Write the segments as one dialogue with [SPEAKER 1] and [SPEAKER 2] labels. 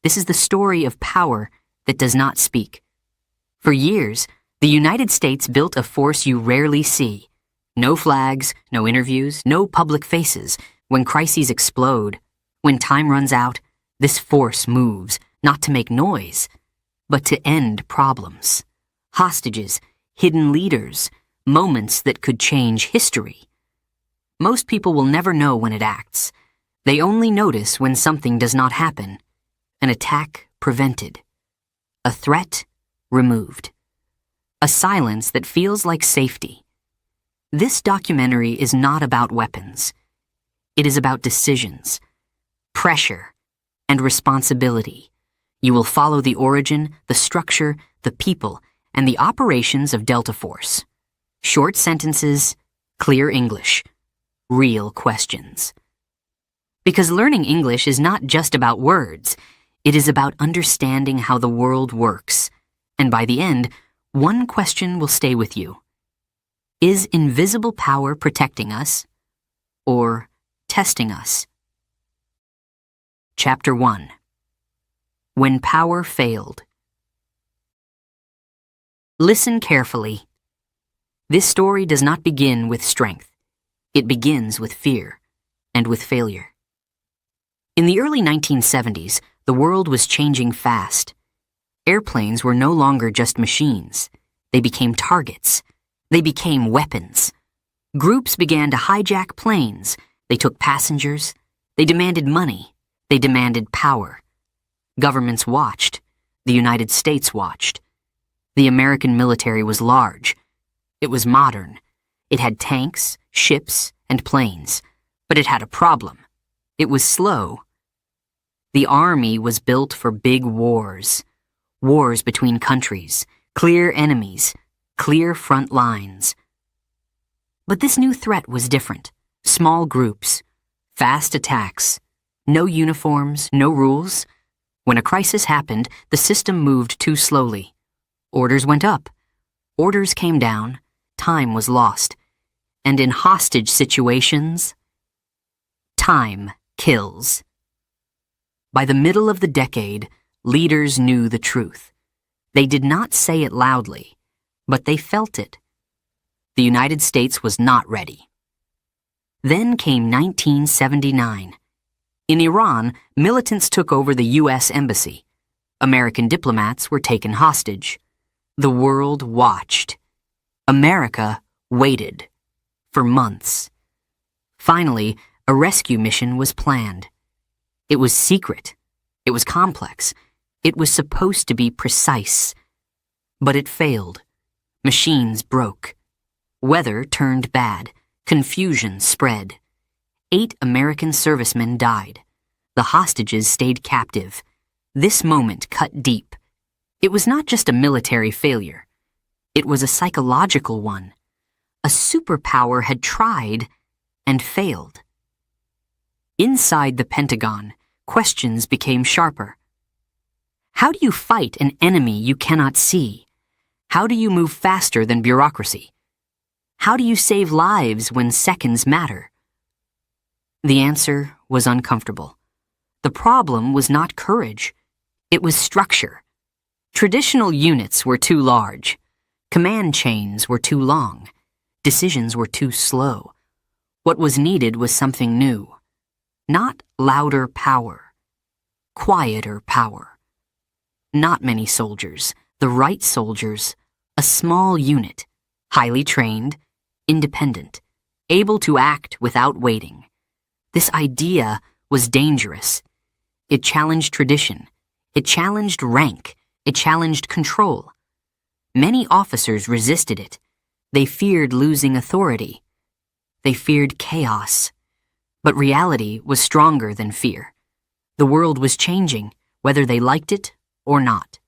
[SPEAKER 1] This is the story of power that does not speak. For years, the United States built a force you rarely see. No flags, no interviews, no public faces. When crises explode, when time runs out, this force moves, not to make noise, but to end problems. Hostages, hidden leaders, moments that could change history. Most people will never know when it acts. They only notice when something does not happen. An attack prevented. A threat removed. A silence that feels like safety. This documentary is not about weapons. It is about decisions, pressure, and responsibility. You will follow the origin, the structure, the people, and the operations of Delta Force. Short sentences, clear English, real questions. Because learning English is not just about words, it is about understanding how the world works. And by the end, one question will stay with you. Is invisible power protecting us or testing us? Chapter 1. When Power Failed. Listen carefully. This story does not begin with strength. It begins with fear and with failure. In the early 1970s, the world was changing fast. Airplanes were no longer just machines. They became targets. They became weapons. Groups began to hijack planes. They took passengers. They demanded money. They demanded power. Governments watched. The United States watched. The American military was large. It was modern. It had tanks, ships, and planes. But it had a problem. It was slow. The army was built for big wars. Wars between countries, clear enemies, clear front lines. But this new threat was different. Small groups, fast attacks, no uniforms, no rules. When a crisis happened, the system moved too slowly. Orders went up. Orders came down. Time was lost. And in hostage situations, time kills. By the middle of the decade, leaders knew the truth. They did not say it loudly, but they felt it. The United States was not ready. Then came 1979. In Iran, militants took over the U.S. embassy. American diplomats were taken hostage. The world watched. America waited. For months. Finally, a rescue mission was planned. It was secret. It was complex. It was supposed to be precise. But it failed. Machines broke. Weather turned bad. Confusion spread. 8 American servicemen died. The hostages stayed captive. This moment cut deep. It was not just a military failure. It was a psychological one. A superpower had tried and failed. Inside the Pentagon, questions became sharper. How do you fight an enemy you cannot see? How do you move faster than bureaucracy? How do you save lives when seconds matter? The answer was uncomfortable. The problem was not courage. It was structure. Traditional units were too large. Command chains were too long. Decisions were too slow. What was needed was something new. Not louder power. Quieter power. Not many soldiers. The right soldiers. A small unit. Highly trained. Independent. Able to act without waiting. This idea was dangerous. It challenged tradition. It challenged rank. It challenged control. Many officers resisted it. They feared losing authority. They feared chaos. But reality was stronger than fear. The world was changing, whether they liked it or not.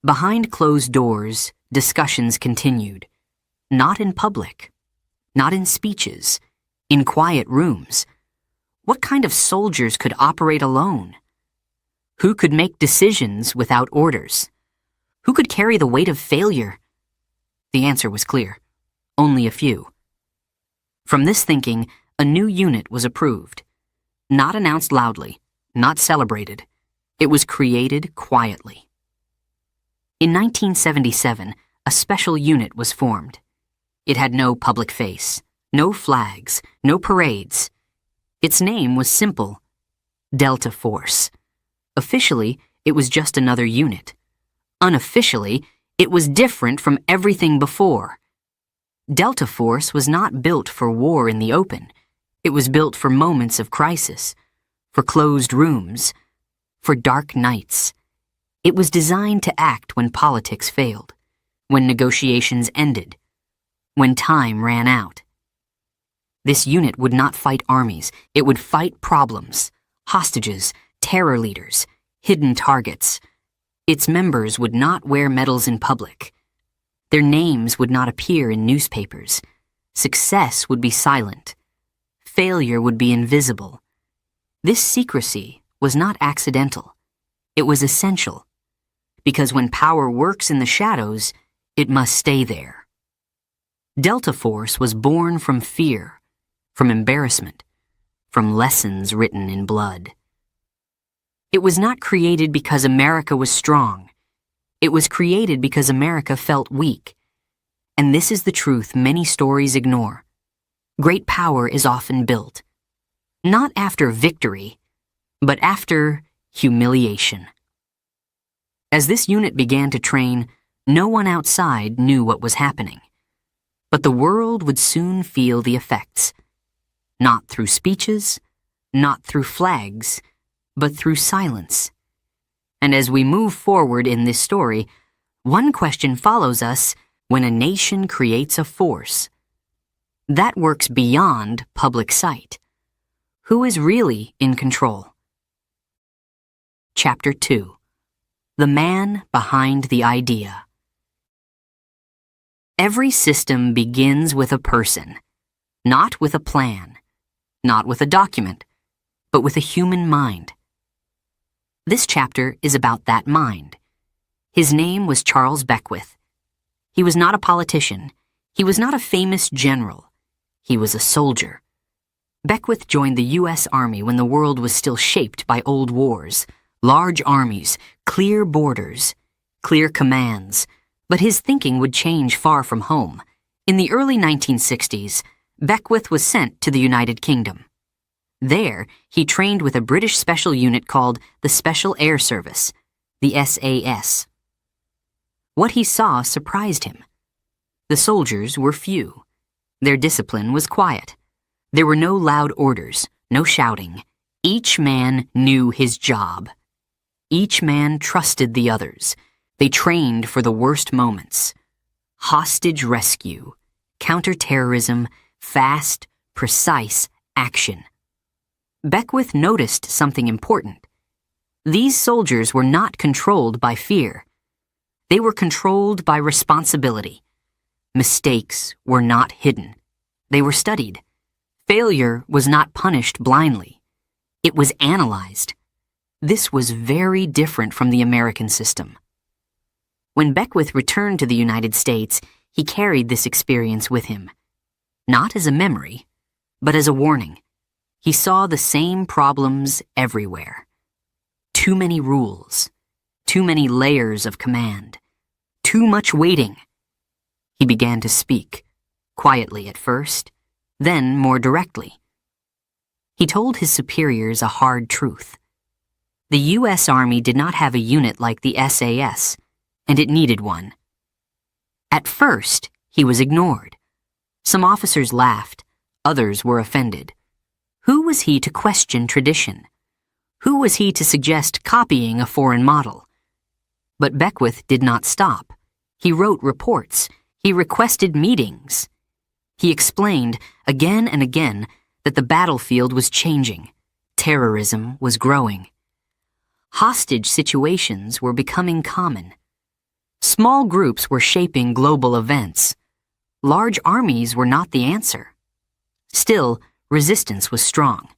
[SPEAKER 1] Behind closed doors, discussions continued. Not in public. Not in speeches. In quiet rooms. What kind of soldiers could operate alone? Who could make decisions without orders? Who could carry the weight of failure? The answer was clear. Only a few. From this thinking, a new unit was approved. Not announced loudly, not celebrated. It was created quietly. In 1977, a special unit was formed. It had no public face, no flags, no parades. Its name was simple: Delta Force. Officially, it was just another unit. Unofficially, it was different from everything before. Delta Force was not built for war in the open. It was built for moments of crisis, for closed rooms, for dark nights. It was designed to act when politics failed, when negotiations ended, when time ran out. This unit would not fight armies. It would fight problems, hostages, terror leaders, hidden targets. Its members would not wear medals in public. Their names would not appear in newspapers. Success would be silent. Failure would be invisible. This secrecy was not accidental. It was essential, because when power works in the shadows, it must stay there. Delta Force was born from fear, from embarrassment, from lessons written in blood. It was not created because America was strong. It was created because America felt weak. And this is the truth many stories ignore. Great power is often built, not after victory, but after humiliation. As this unit began to train, no one outside knew what was happening. But the world would soon feel the effects. Not through speeches, not through flags, but through silence. And as we move forward in this story, one question follows us: when a nation creates a force that works beyond public sight, who is really in control? Chapter 2. The Man Behind the Idea. Every system begins with a person, not with a plan, not with a document, but with a human mind. This chapter is about that mind. His name was Charles Beckwith. He was not a politician. He was not a famous general. He was a soldier. Beckwith joined the U.S. Army when the world was still shaped by old wars, large armies, clear borders, clear commands. But his thinking would change far from home. In the early 1960s, Beckwith was sent to the United Kingdom. There, he trained with a British special unit called the Special Air Service, the SAS. What he saw surprised him. The soldiers were few. Their discipline was quiet. There were no loud orders, no shouting. Each man knew his job. Each man trusted the others. They trained for the worst moments: hostage rescue, counterterrorism, fast, precise action. Beckwith noticed something important. These soldiers were not controlled by fear. They were controlled by responsibility. Mistakes were not hidden. They were studied. Failure was not punished blindly. It was analyzed. This was very different from the American system. When Beckwith returned to the United States, he carried this experience with him. Not as a memory, but as a warning. He saw the same problems everywhere. Too many rules, too many layers of command, too much waiting. He began to speak, quietly at first, then more directly. He told his superiors a hard truth. The U.S. Army did not have a unit like the SAS, and it needed one. At first, he was ignored. Some officers laughed, others were offended. Who was he to question tradition? Who was he to suggest copying a foreign model? But Beckwith did not stop. He wrote reports. He requested meetings. He explained again and again that the battlefield was changing. Terrorism was growing. Hostage situations were becoming common. Small groups were shaping global events. Large armies were not the answer. Still, resistance was strong.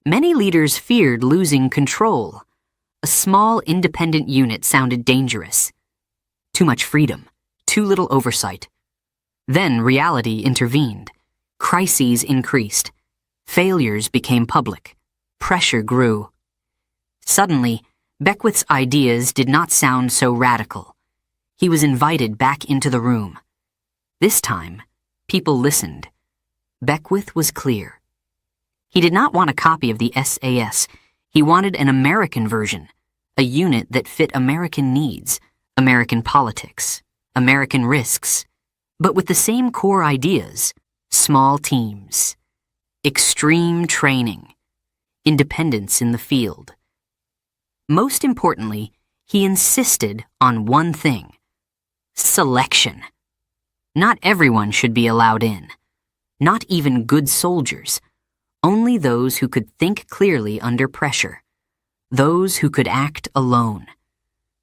[SPEAKER 1] Many leaders feared losing control. A small independent unit sounded dangerous. Too much freedom, too little oversight. Then reality intervened. Crises increased. Failures became public. Pressure grew. Suddenly, Beckwith's ideas did not sound so radical. He was invited back into the room. This time, people listened. Beckwith was clear. He did not want a copy of the SAS. He wanted an American version, a unit that fit American needs, American politics, American risks, but with the same core ideas: small teams, extreme training, independence in the field. Most importantly, he insisted on one thing: selection. Not everyone should be allowed in, not even good soldiers, only those who could think clearly under pressure, those who could act alone,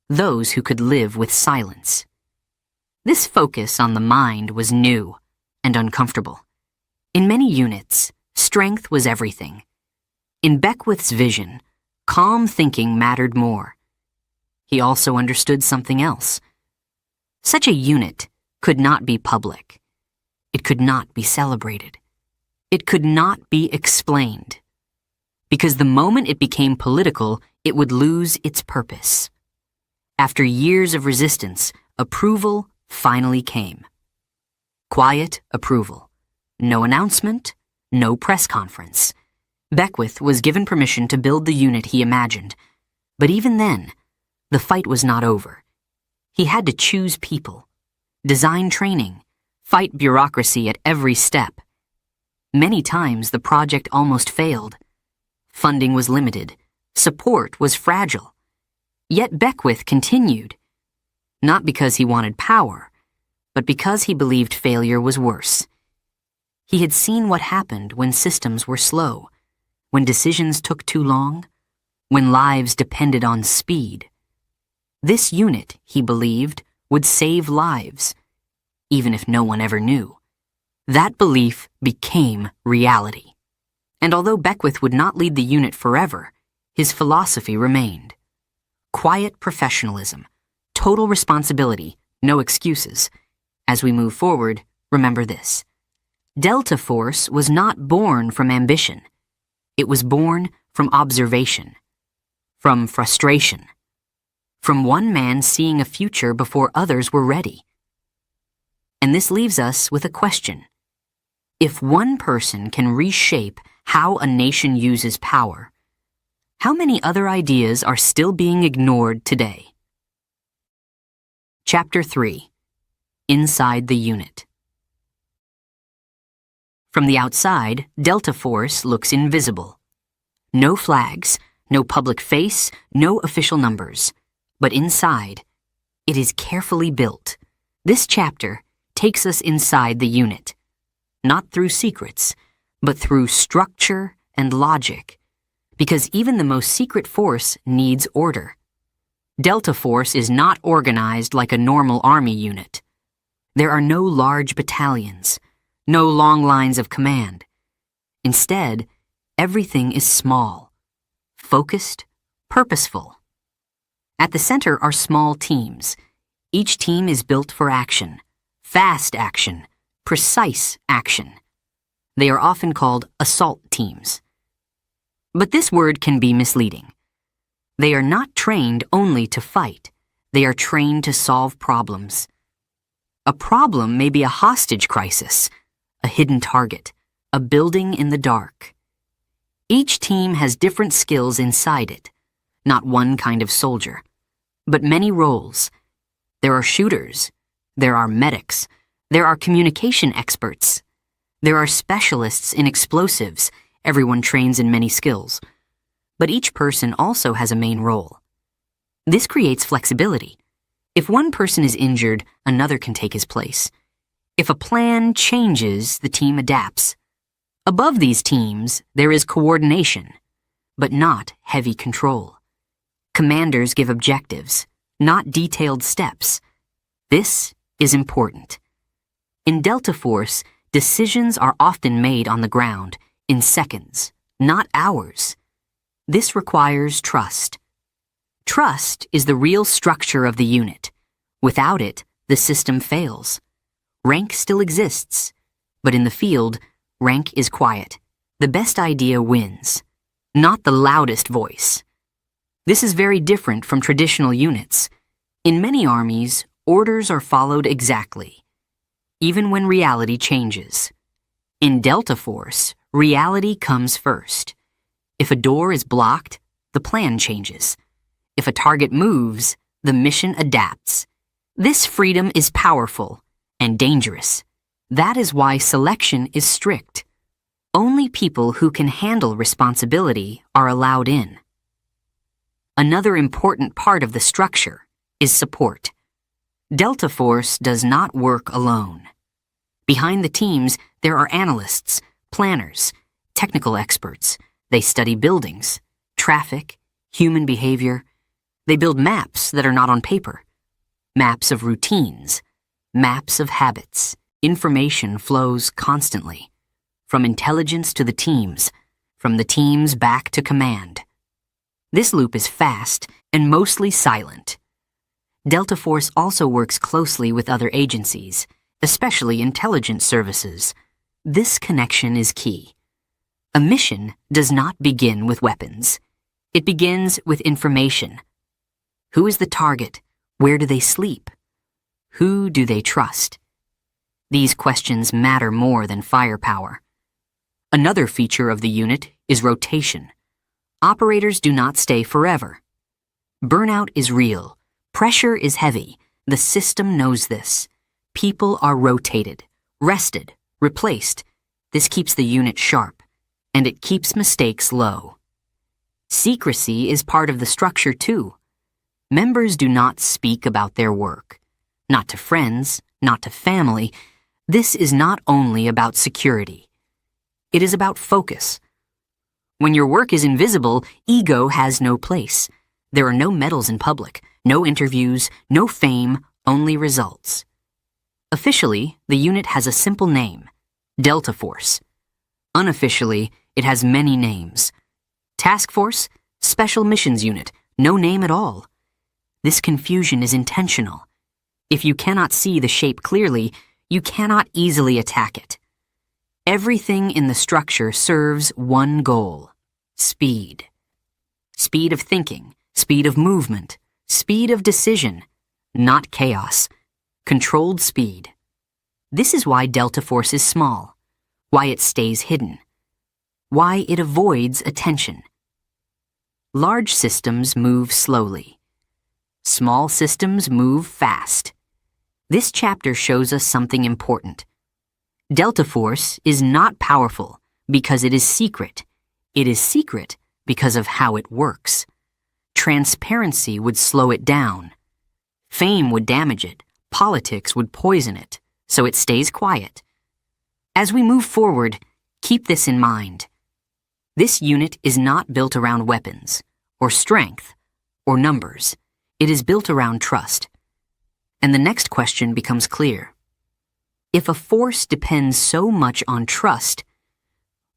[SPEAKER 1] those who could live with silence. This focus on the mind was new and uncomfortable. In many units, strength was everything. In Beckwith's vision, calm thinking mattered more. He also understood something else. Such a unit could not be public. It could not be celebrated. It could not be explained. Because the moment it became political, it would lose its purpose. After years of resistance, approval finally came. Quiet approval. No announcement, no press conference. Beckwith was given permission to build the unit he imagined. But even then, the fight was not over. He had to choose people, design training, fight bureaucracy at every step. Many times the project almost failed. Funding was limited. Support was fragile. Yet Beckwith continued, not because he wanted power, but because he believed failure was worse. He had seen what happened when systems were slow, when decisions took too long, when lives depended on speed. This unit, he believed, would save lives, even if no one ever knew. That belief became reality. And although Beckwith would not lead the unit forever, his philosophy remained. Quiet professionalism, total responsibility, no excuses. As we move forward, remember this: Delta Force was not born from ambition. It was born from observation, from frustration, from one man seeing a future before others were ready. And this leaves us with a question. If one person can reshape how a nation uses power, how many other ideas are still being ignored today? Chapter 3. Inside the Unit. From the outside, Delta Force looks invisible. No flags, no public face, no official numbers. But inside, it is carefully built. This chapter takes us inside the unit, not through secrets, but through structure and logic, because even the most secret force needs order. Delta Force is not organized like a normal army unit. There are no large battalions, no long lines of command. Instead, everything is small, focused, purposeful. At the center are small teams. Each team is built for action, fast action, precise action. They are often called assault teams. But this word can be misleading. They are not trained only to fight. They are trained to solve problems. A problem may be a hostage crisis, a hidden target, a building in the dark. Each team has different skills inside it, not one kind of soldier, but many roles. There are shooters, there are medics, there are communication experts, there are specialists in explosives. Everyone trains in many skills, but each person also has a main role. This creates flexibility. If one person is injured, another can take his place. If a plan changes, the team adapts. Above these teams, there is coordination, but not heavy control. Commanders give objectives, not detailed steps. This is important. In Delta Force, decisions are often made on the ground, in seconds, not hours. This requires trust. Trust is the real structure of the unit. Without it, the system fails. Rank still exists, but in the field, rank is quiet. The best idea wins, not the loudest voice. This is very different from traditional units. In many armies, orders are followed exactly, even when reality changes. In Delta Force, reality comes first. If a door is blocked, the plan changes. If a target moves, the mission adapts. This freedom is powerful and dangerous. That is why selection is strict. Only people who can handle responsibility are allowed in. Another important part of the structure is support. Delta Force does not work alone. Behind the teams, there are analysts, planners, technical experts. They study buildings, traffic, human behavior. They build maps that are not on paper. Maps of routines, maps of habits. Information flows constantly, from intelligence to the teams, from the teams back to command. This loop is fast and mostly silent. Delta Force also works closely with other agencies, especially intelligence services. This connection is key. A mission does not begin with weapons. It begins with information. Who is the target? Where do they sleep? Who do they trust? These questions matter more than firepower. Another feature of the unit is rotation. Operators do not stay forever. Burnout is real. Pressure is heavy. The system knows this. People are rotated, rested, replaced. This keeps the unit sharp, and it keeps mistakes low. Secrecy is part of the structure too. Members do not speak about their work. Not to friends, not to family. This is not only about security. It is about focus. When your work is invisible, ego has no place. There are no medals in public, no interviews, no fame, only results. Officially, the unit has a simple name, Delta Force. Unofficially, it has many names. Task Force, Special Missions Unit, no name at all. This confusion is intentional. If you cannot see the shape clearly, you cannot easily attack it. Everything in the structure serves one goal: speed. Speed of thinking, speed of movement, speed of decision, not chaos. Controlled speed. This is why Delta Force is small, why it stays hidden, why it avoids attention. Large systems move slowly. Small systems move fast. This chapter shows us something important. Delta Force is not powerful because it is secret. It is secret because of how it works. Transparency would slow it down. Fame would damage it. Politics would poison it, so it stays quiet. As we move forward, keep this in mind. This unit is not built around weapons, or strength, or numbers. It is built around trust. And the next question becomes clear. If a force depends so much on trust,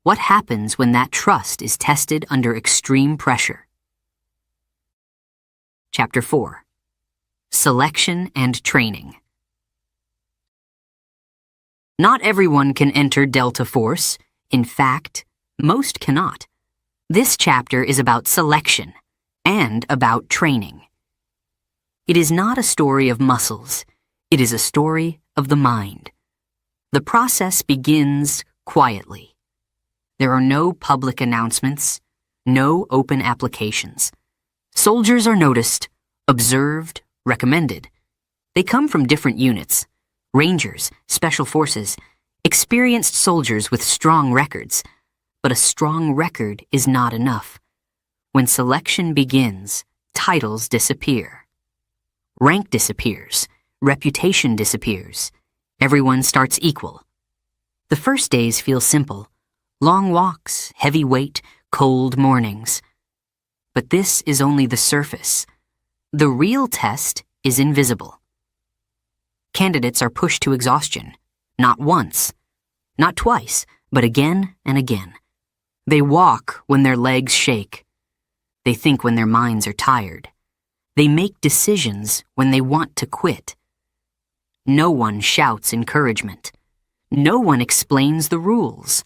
[SPEAKER 1] what happens when that trust is tested under extreme pressure? Chapter 4. Selection and Training. Not everyone can enter Delta Force. In fact, most cannot. This chapter is about selection and about training. It is not a story of muscles. It is a story of the mind. The process begins quietly. There are no public announcements, no open applications. Soldiers are noticed, observed, recommended. They come from different units: Rangers, Special Forces, experienced soldiers with strong records. But a strong record is not enough. When selection begins, titles disappear. Rank disappears. Reputation disappears. Everyone starts equal. The first days feel simple. Long walks, heavy weight, cold mornings. But this is only the surface. The real test is invisible. Candidates are pushed to exhaustion, not once, not twice, but again and again. They walk when their legs shake. They think when their minds are tired. They make decisions when they want to quit. No one shouts encouragement. No one explains the rules.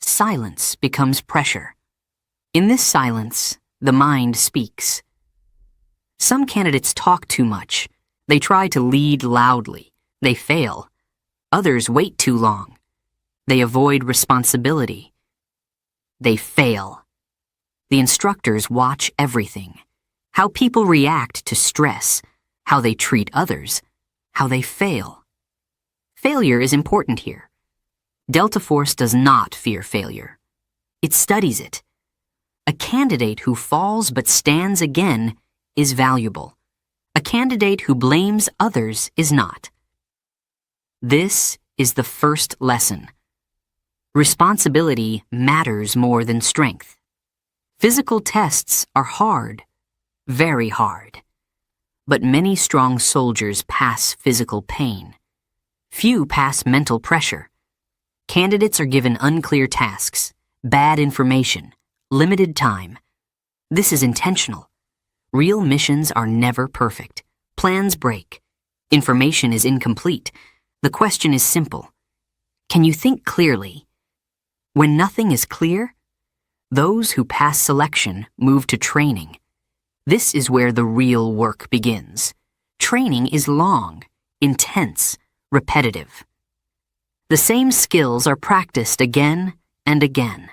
[SPEAKER 1] Silence becomes pressure. In this silence, the mind speaks. Some candidates talk too much. They try to lead loudly. They fail. Others wait too long. They avoid responsibility. They fail. The instructors watch everything. How people react to stress, how they treat others, how they fail. Failure is important here. Delta Force does not fear failure. It studies it. A candidate who falls but stands again is valuable. A candidate who blames others is not. This is the first lesson. Responsibility matters more than strength. Physical tests are hard, very hard. But many strong soldiers pass physical pain. Few pass mental pressure. Candidates are given unclear tasks, bad information, limited time. This is intentional. Real missions are never perfect. Plans break. Information is incomplete. The question is simple. Can you think clearly? When nothing is clear, those who pass selection move to training. This is where the real work begins. Training is long, intense, repetitive. The same skills are practiced again and again.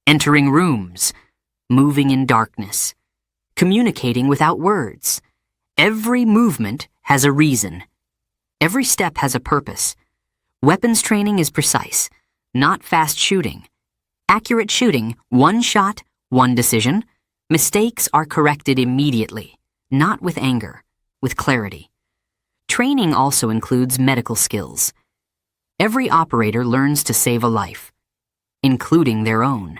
[SPEAKER 1] Entering rooms, moving in darkness, communicating without words. Every movement has a reason. Every step has a purpose. Weapons training is precise, not fast shooting. Accurate shooting, one shot, one decision. Mistakes are corrected immediately, not with anger, with clarity. Training also includes medical skills. Every operator learns to save a life, including their own.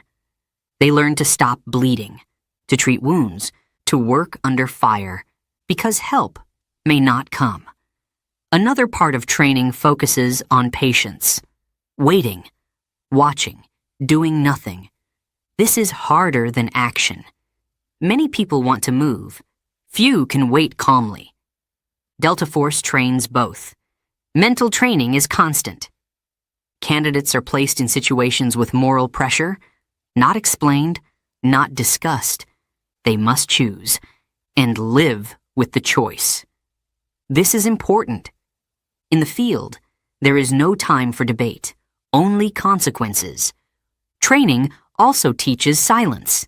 [SPEAKER 1] They learn to stop bleeding, to treat wounds, to work under fire, because help may not come. Another part of training focuses on patience, waiting, watching, doing nothing. This is harder than action. Many people want to move. Few can wait calmly. Delta Force trains both. Mental training is constant. Candidates are placed in situations with moral pressure, not explained, not discussed. They must choose and live with the choice. This is important. In the field, there is no time for debate, only consequences. Training also teaches silence.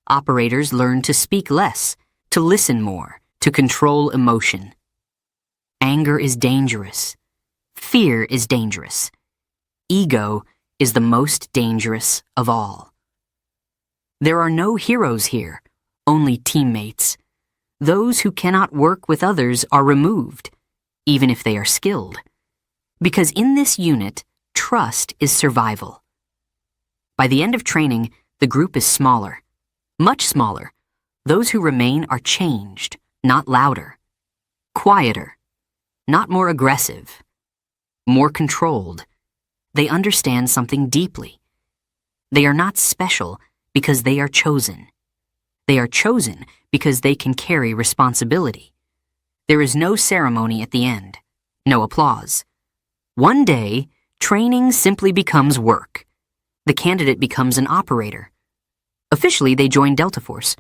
[SPEAKER 1] Operators learn to speak less, to listen more, to control emotion. Anger is dangerous. Fear is dangerous. Ego is the most dangerous of all. There are no heroes here, only teammates. Those who cannot work with others are removed, even if they are skilled. Because in this unit, trust is survival. By the end of training, the group is smaller, much smaller. Those who remain are changed, not louder, quieter, not more aggressive, more controlled. They understand something deeply. They are not special because they are chosen. They are chosen because they can carry responsibility. There is no ceremony at the end, no applause. One day, training simply becomes work. The candidate becomes an operator. Officially, they join Delta Force.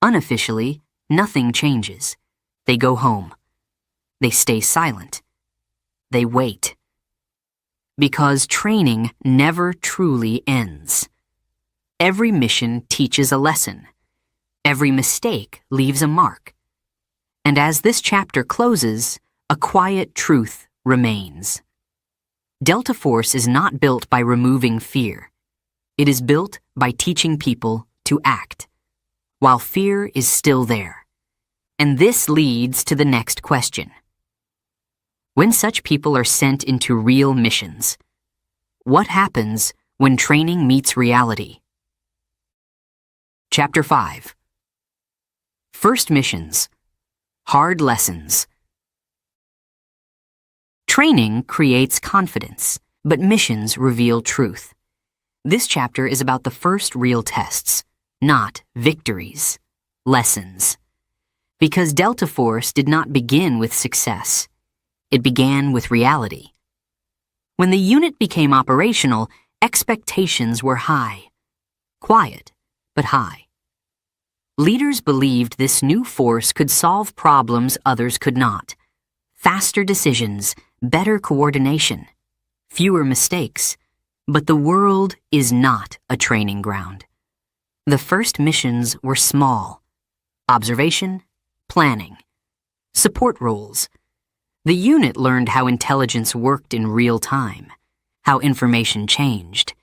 [SPEAKER 1] Unofficially, nothing changes. They go home. They stay silent. They wait. Because training never truly ends. Every mission teaches a lesson. Every mistake leaves a mark. And as this chapter closes, a quiet truth remains. Delta Force is not built by removing fear. It is built by teaching people to act, while fear is still there. And this leads to the next question. When such people are sent into real missions, what happens when training meets reality? Chapter 5. First missions. Hard lessons. Training creates confidence, but missions reveal truth. This chapter is about the first real tests, not victories, lessons. Because Delta Force did not begin with success. It began with reality. When the unit became operational, expectations were high. Quiet, but high. Leaders believed this new force could solve problems others could not. Faster decisions, better coordination, fewer mistakes. But the world is not a training ground. The first missions were small. Observation, planning, support roles. The unit learned how intelligence worked in real time, how information changed,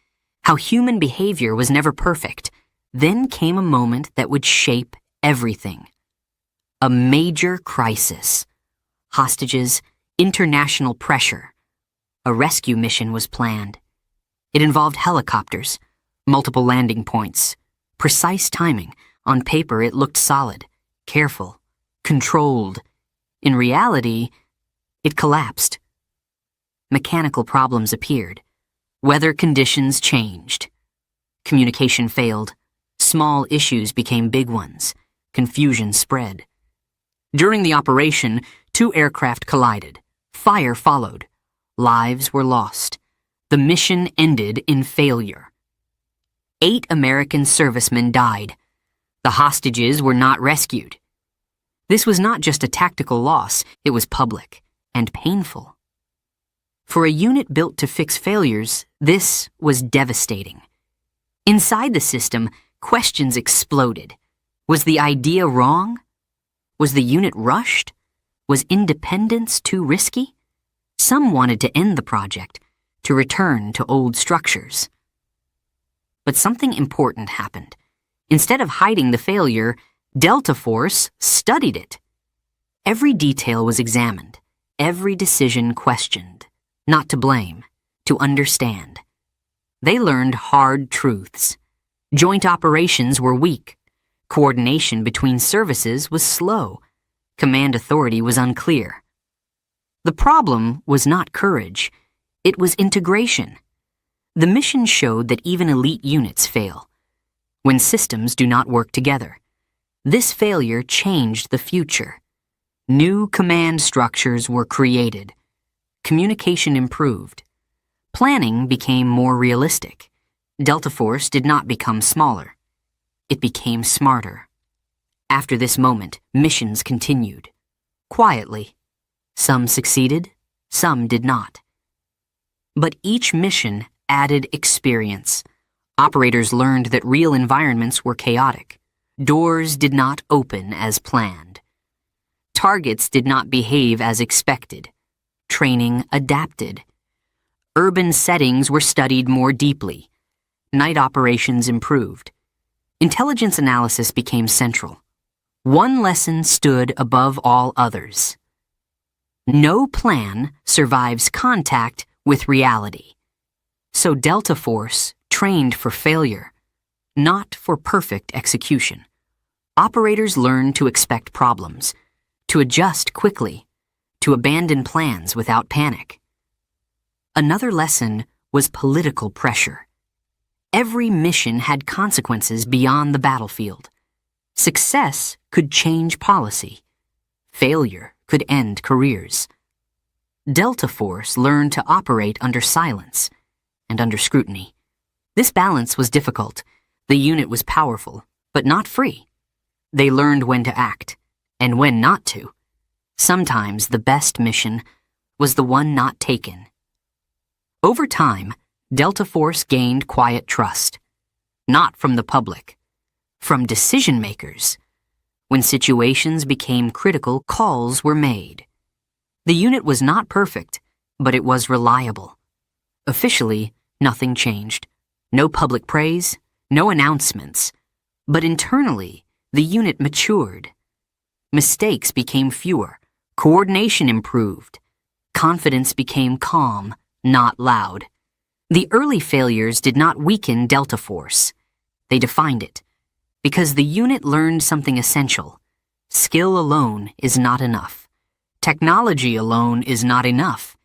[SPEAKER 1] how human behavior was never perfect. Then came a moment that would shape everything. A major crisis. Hostages, international pressure. A rescue mission was planned. It involved helicopters, multiple landing points, precise timing. On paper, it looked solid, careful, controlled. In reality, it collapsed. Mechanical problems appeared. Weather conditions changed. Communication failed. Small issues became big ones. Confusion spread. During the operation, 2 aircraft collided. Fire followed. Lives were lost. The mission ended in failure. 8 American servicemen died. The hostages were not rescued. This was not just a tactical loss, it was public and painful. For a unit built to fix failures, this was devastating. Inside the system, questions exploded. Was the idea wrong? Was the unit rushed? Was independence too risky? Some wanted to end the project, to return to old structures. But something important happened. Instead of hiding the failure, Delta Force studied it. Every detail was examined, every decision questioned. Not to blame, to understand. They learned hard truths. Joint operations were weak. Coordination between services was slow. Command authority was unclear. The problem was not courage. It was integration. The mission showed that even elite units fail when systems do not work together. This failure changed the future. New command structures were created. Communication improved. Planning became more realistic. Delta Force did not become smaller. It became smarter. After this moment, missions continued. Quietly. Some succeeded, some did not. But each mission added experience. Operators learned that real environments were chaotic. Doors did not open as planned. Targets did not behave as expected. Training adapted. Urban settings were studied more deeply. Night operations improved. Intelligence analysis became central. One lesson stood above all others. No plan survives contact with reality. So Delta Force trained for failure, not for perfect execution. Operators learned to expect problems, to adjust quickly, to abandon plans without panic. Another lesson was political pressure. Every mission had consequences beyond the battlefield. Success could change policy. Failure could end careers. Delta Force learned to operate under silence and under scrutiny. This balance was difficult. The unit was powerful, but not free. They learned when to act and when not to. Sometimes the best mission was the one not taken. Over time, Delta Force gained quiet trust. Not from the public, from decision makers. When situations became critical, calls were made. The unit was not perfect, but it was reliable. Officially, nothing changed. No public praise, no announcements. But internally, the unit matured. Mistakes became fewer. Coordination improved. Confidence became calm, not loud. The early failures did not weaken Delta Force. They defined it. Because the unit learned something essential. Skill alone is not enough. Technology alone is not enough.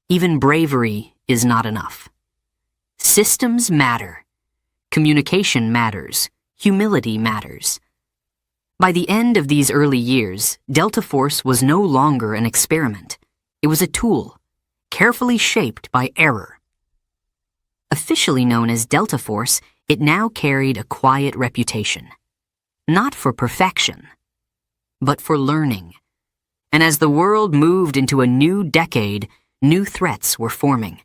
[SPEAKER 1] Even bravery is not enough. Systems matter. Communication matters. Humility matters. By the end of these early years, Delta Force was no longer an experiment. It was a tool, carefully shaped by error. Officially known as Delta Force, it now carried a quiet reputation. not for perfection, but for learning. And as the world moved into a new decade, new threats were forming.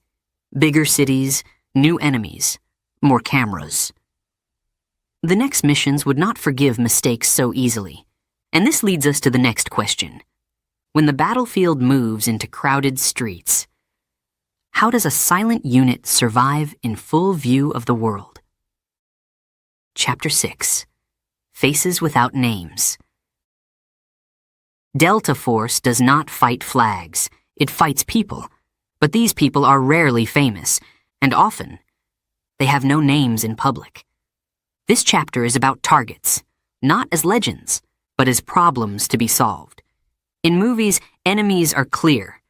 [SPEAKER 1] Bigger cities, new enemies, more cameras. The next missions would not forgive mistakes so easily. And this leads us to the next question. When the battlefield moves into crowded streets, how does a silent unit survive in full view of the world? Chapter 6. Faces Without Names. Delta Force does not fight flags. It fights people. But these people are rarely famous, and often they have no names in public. This chapter is about targets, not as legends, but as problems to be solved. In movies, enemies are clear.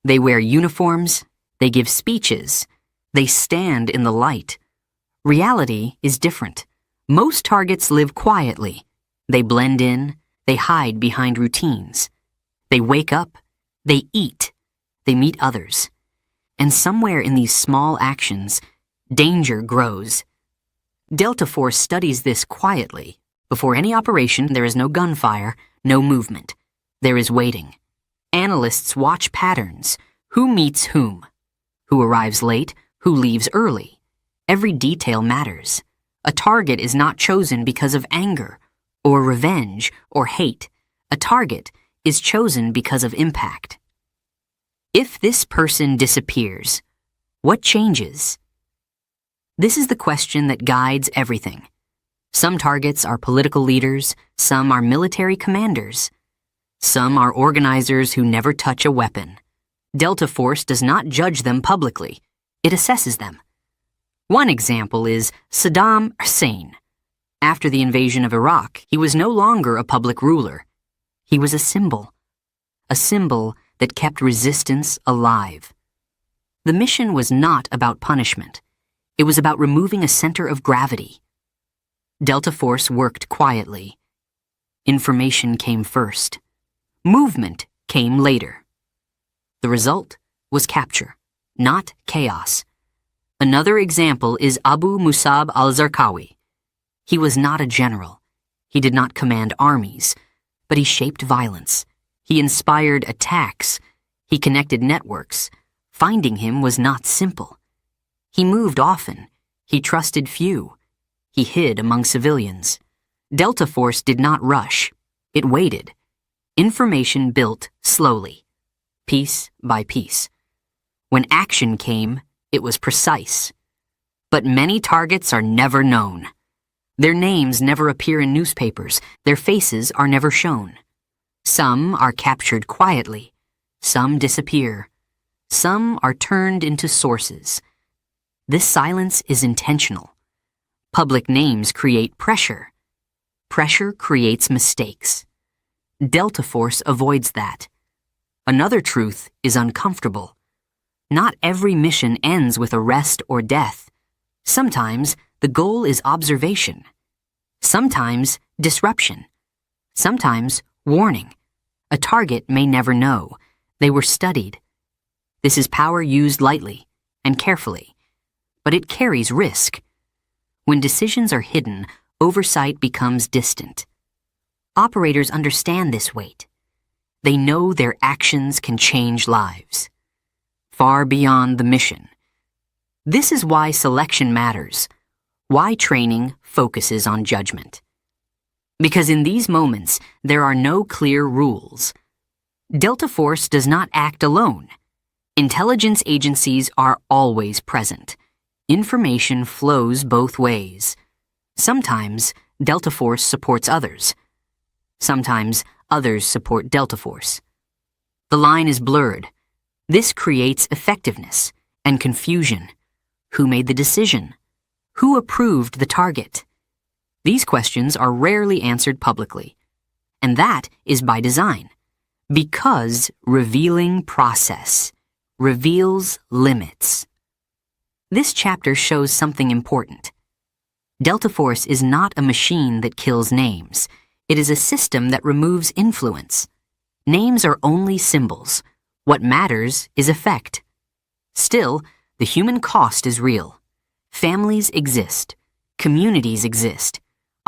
[SPEAKER 1] They wear uniforms, they give speeches, they stand in the light. Reality is different. Most targets live quietly. They blend in, they hide behind routines. They wake up, they eat, they meet others. And somewhere in these small actions, danger grows. Delta Force studies this quietly. Before any operation, there is no gunfire, no movement. There is waiting. Analysts watch patterns. Who meets whom? Who arrives late? Who leaves early? Every detail matters. A target is not chosen because of anger, or revenge, or hate. A target is chosen because of impact. If this person disappears, what changes? This is the question that guides everything. Some targets are political leaders, some are military commanders. Some are organizers who never touch a weapon. Delta Force does not judge them publicly. It assesses them. One example is Saddam Hussein. After the invasion of Iraq, he was no longer a public ruler. He was a symbol that kept resistance alive. The mission was not about punishment. It was about removing a center of gravity. Delta Force worked quietly. Information came first. Movement came later. The result was capture, not chaos. Another example is Abu Musab al-Zarqawi. He was not a general. He did not command armies, but he shaped violence. He inspired attacks. He connected networks. Finding him was not simple. He moved often. He trusted few. He hid among civilians. Delta Force did not rush. It waited. Information built slowly, piece by piece. When action came, it was precise. But many targets are never known. Their names never appear in newspapers. Their faces are never shown. Some are captured quietly. Some disappear. Some are turned into sources. This silence is intentional. Public names create pressure. Pressure creates mistakes. Delta Force avoids that. Another truth is uncomfortable. Not every mission ends with arrest or death. Sometimes the goal is observation. Sometimes disruption. Sometimes warning. A target may never know. They were studied. This is power used lightly and carefully, but it carries risk. When decisions are hidden, oversight becomes distant. Operators understand this weight. They know their actions can change lives, far beyond the mission. This is why selection matters, why training focuses on judgment. Because in these moments, there are no clear rules. Delta Force does not act alone. Intelligence agencies are always present. Information flows both ways. Sometimes Delta Force supports others. Sometimes others support Delta Force. The line is blurred. This creates effectiveness and confusion. Who made the decision? Who approved the target? These questions are rarely answered publicly. And that is by design. Because revealing process reveals limits. This chapter shows something important. Delta Force is not a machine that kills names. It is a system that removes influence. Names are only symbols. What matters is effect. Still, the human cost is real. Families exist. Communities exist.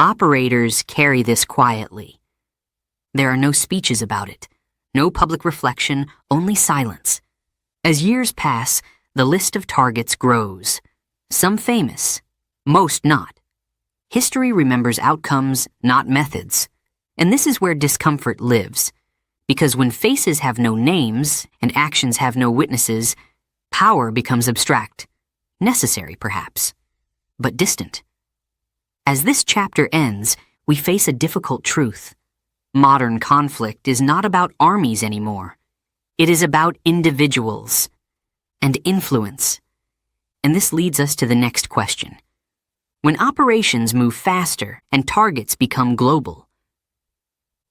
[SPEAKER 1] Operators carry this quietly. There are no speeches about it, no public reflection, only silence. As years pass, the list of targets grows. Some famous, most not. History remembers outcomes, not methods. And this is where discomfort lives. Because when faces have no names and actions have no witnesses, power becomes abstract. Necessary, perhaps, but distant. As this chapter ends, we face a difficult truth. Modern conflict is not about armies anymore. It is about individuals and influence. And this leads us to the next question. When operations move faster and targets become global,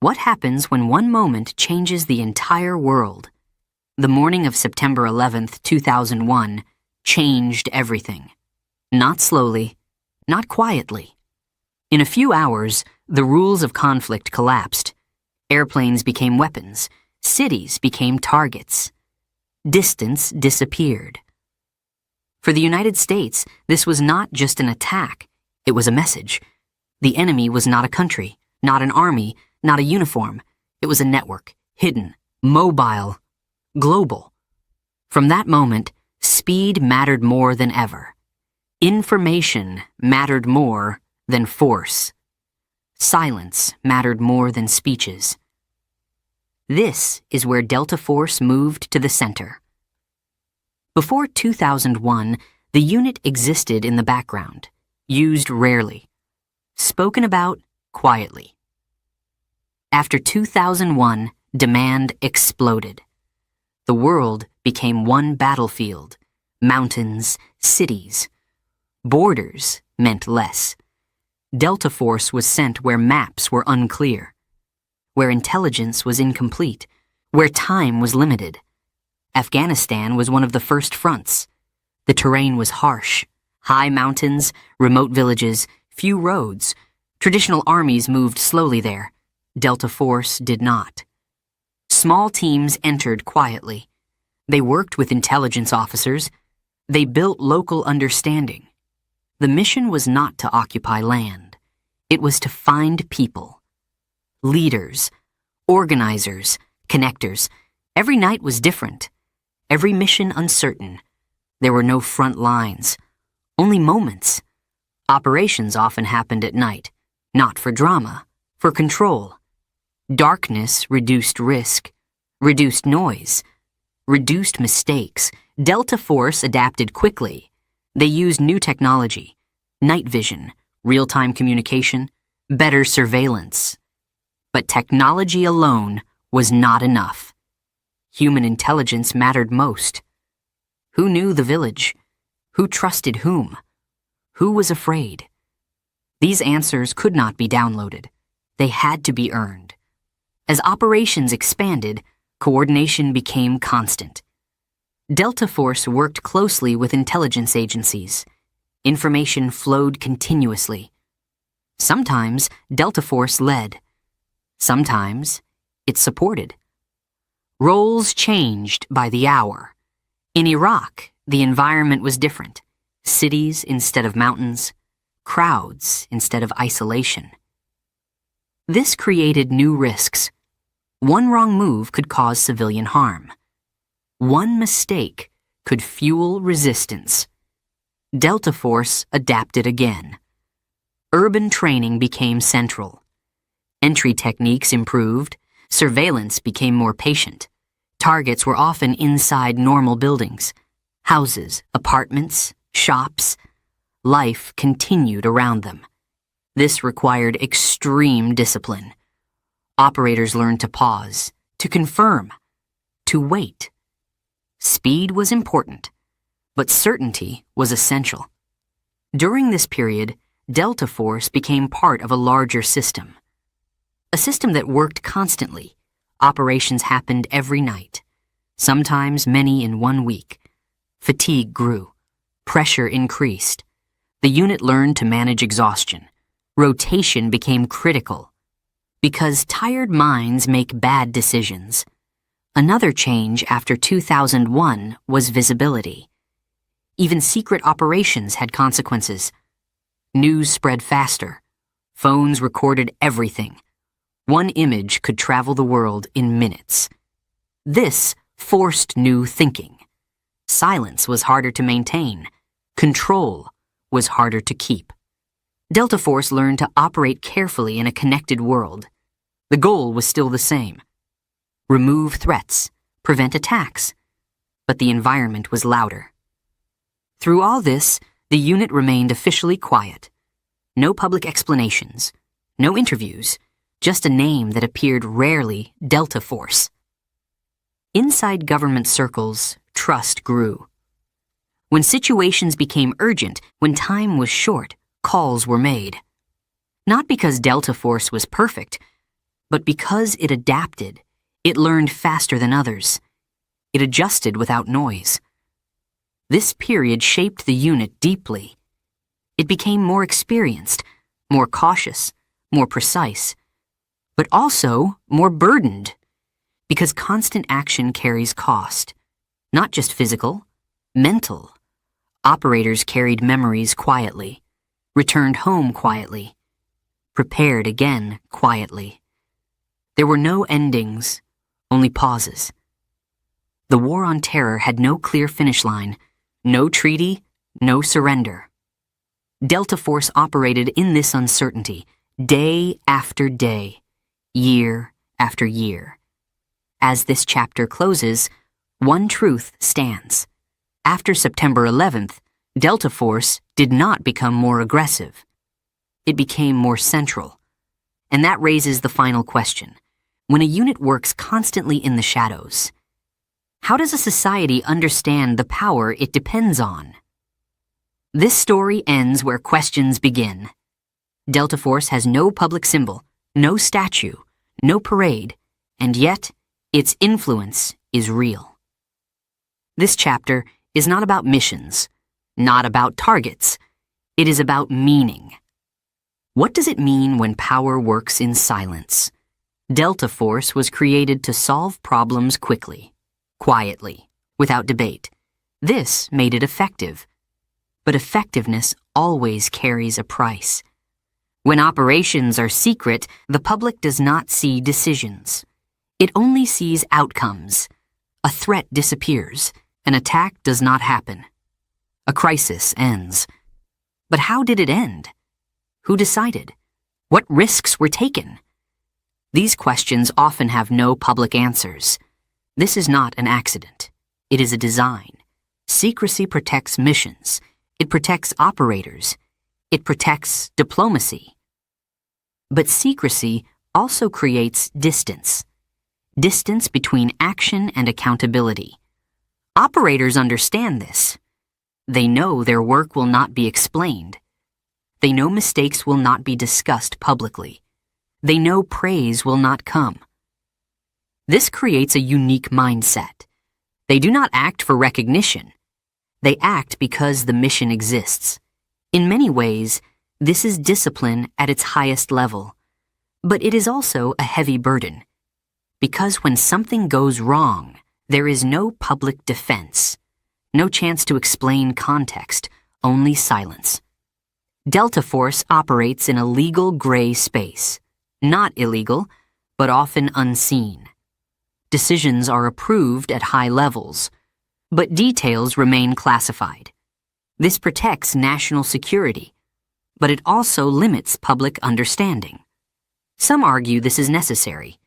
[SPEAKER 1] what happens when one moment changes the entire world? The morning of September 11th, 2001, changed everything. Not slowly, not quietly. In a few hours, the rules of conflict collapsed. Airplanes became weapons. Cities became targets. Distance disappeared. For the United States, this was not just an attack. It was a message. The enemy was not a country, not an army, not a uniform. It was a network, hidden, mobile, global. From that moment, speed mattered more than ever. Information mattered more than force. Silence mattered more than speeches. This is where Delta Force moved to the center. Before 2001, the unit existed in the background, used rarely, spoken about quietly. After 2001, demand exploded. The world became one battlefield, mountains, cities. Borders meant less. Delta Force was sent where maps were unclear, where intelligence was incomplete, where time was limited. Afghanistan was one of the first fronts. The terrain was harsh. High mountains, remote villages, few roads. Traditional armies moved slowly there. Delta Force did not. Small teams entered quietly. They worked with intelligence officers. They built local understanding. The mission was not to occupy land. It was to find people. Leaders, organizers, connectors. Every night was different. Every mission uncertain. There were no front lines. Only moments. Operations often happened at night. Not for drama, for control. Darkness reduced risk, reduced noise, reduced mistakes. Delta Force adapted quickly. They used new technology, night vision, real-time communication, better surveillance. But technology alone was not enough. Human intelligence mattered most. Who knew the village? Who trusted whom? Who was afraid? These answers could not be downloaded. They had to be earned. As operations expanded, coordination became constant. Delta Force worked closely with intelligence agencies. Information flowed continuously. Sometimes Delta Force led. Sometimes it supported. Roles changed by the hour. In Iraq, the environment was different. Cities instead of mountains, crowds instead of isolation. This created new risks. One wrong move could cause civilian harm. One mistake could fuel resistance. Delta Force adapted again. Urban training became central. Entry techniques improved. Surveillance became more patient. Targets were often inside normal buildings. Houses, apartments, shops. Life continued around them. This required extreme discipline. Operators learned to pause, to confirm, to wait. Speed was important, but certainty was essential. During this period, Delta Force became part of a larger system. A system that worked constantly. Operations happened every night, sometimes many in 1 week. Fatigue grew. Pressure increased. The unit learned to manage exhaustion. Rotation became critical. Because tired minds make bad decisions. Another change after 2001 was visibility. Even secret operations had consequences. News spread faster. Phones recorded everything. One image could travel the world in minutes. This forced new thinking. Silence was harder to maintain. Control was harder to keep. Delta Force learned to operate carefully in a connected world. The goal was still the same. Remove threats, prevent attacks. But the environment was louder. Through all this, the unit remained officially quiet. No public explanations, no interviews, just a name that appeared rarely, Delta Force. Inside government circles, trust grew. When situations became urgent, when time was short, calls were made. Not because Delta Force was perfect, but because it adapted. It learned faster than others. It adjusted without noise. This period shaped the unit deeply. It became more experienced, more cautious, more precise, but also more burdened, because constant action carries cost, not just physical, mental. Operators carried memories quietly, returned home quietly, prepared again quietly. There were no endings, only pauses. The war on terror had no clear finish line, no treaty, no surrender. Delta Force operated in this uncertainty, day after day, year after year. As this chapter closes, one truth stands. After September 11th, Delta Force did not become more aggressive. It became more central. And that raises the final question. When a unit works constantly in the shadows, how does a society understand the power it depends on? This story ends where questions begin. Delta Force has no public symbol, no statue, no parade, and yet its influence is real. This chapter is not about missions, not about targets. It is about meaning. What does it mean when power works in silence? Delta Force was created to solve problems quickly, quietly, without debate. This made it effective. But effectiveness always carries a price. When operations are secret, the public does not see decisions. It only sees outcomes. A threat disappears. An attack does not happen. A crisis ends. But how did it end? Who decided? What risks were taken? These questions often have no public answers. This is not an accident. It is a design. Secrecy protects missions. It protects operators. It protects diplomacy. But secrecy also creates distance. Distance between action and accountability. Operators understand this. They know their work will not be explained. They know mistakes will not be discussed publicly. They know praise will not come. This creates a unique mindset. They do not act for recognition. They act because the mission exists. In many ways, this is discipline at its highest level. But it is also a heavy burden. Because when something goes wrong, there is no public defense. No chance to explain context, only silence. Delta Force operates in a legal gray space. Not illegal, but often unseen. Decisions are approved at high levels, but details remain classified. This protects national security, but it also limits public understanding. Some argue this is necessary.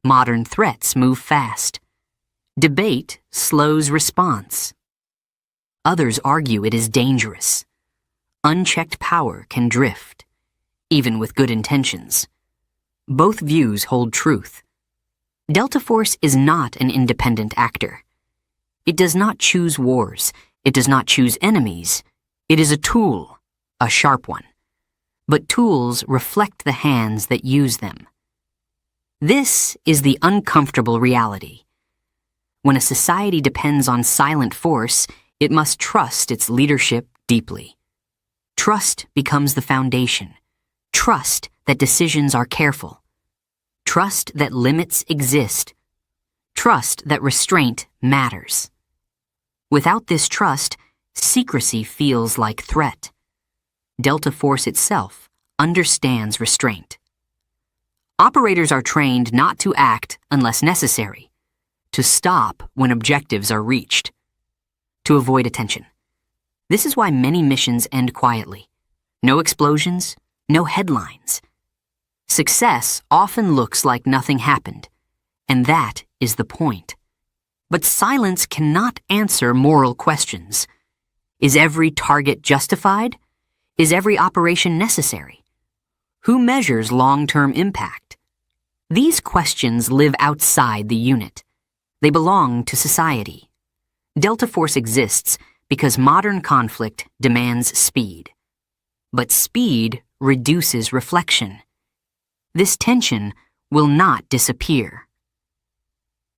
[SPEAKER 1] Modern threats move fast. Debate slows response. Others argue it is dangerous. Unchecked power can drift, even with good intentions. Both views hold truth. Delta Force is not an independent actor. It does not choose wars. It does not choose enemies. It is a tool, a sharp one. But tools reflect the hands that use them. This is the uncomfortable reality. When a society depends on silent force, it must trust its leadership deeply. Trust becomes the foundation. Trust that decisions are careful. Trust that limits exist. Trust that restraint matters. Without this trust, secrecy feels like threat. Delta Force itself understands restraint. Operators are trained not to act unless necessary, to stop when objectives are reached, to avoid attention. This is why many missions end quietly. No explosions, no headlines. Success often looks like nothing happened, and that is the point. But silence cannot answer moral questions. Is every target justified? Is every operation necessary? Who measures long-term impact? These questions live outside the unit. They belong to society. Delta Force exists because modern conflict demands speed. But speed reduces reflection. This tension will not disappear.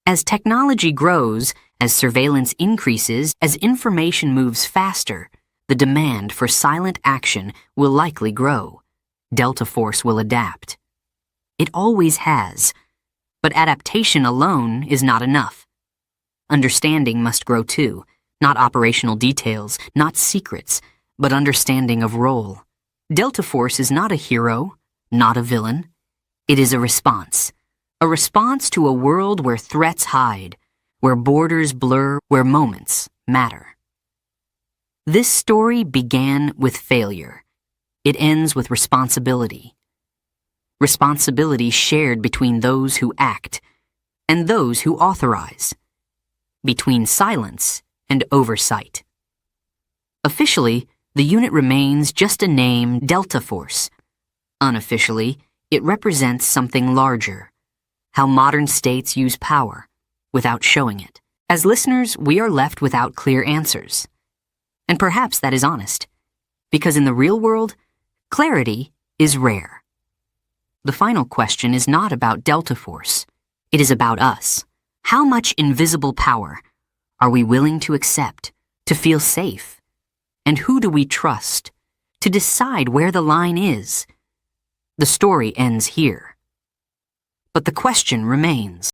[SPEAKER 1] As technology grows, as surveillance increases, as information moves faster, the demand for silent action will likely grow. Delta Force will adapt. It always has. But adaptation alone is not enough. Understanding must grow too, not operational details, not secrets, but understanding of role. Delta Force is not a hero, not a villain. It is a response to a world where threats hide, where borders blur, where moments matter. This story began with failure. It ends with responsibility. Responsibility shared between those who act and those who authorize, between silence and oversight. Officially, the unit remains just a name, Delta Force. Unofficially, it represents something larger, how modern states use power without showing it. As listeners, we are left without clear answers. And perhaps that is honest, because in the real world, clarity is rare. The final question is not about Delta Force. It is about us. How much invisible power are we willing to accept, to feel safe? And who do we trust to decide where the line is? The story ends here. But the question remains.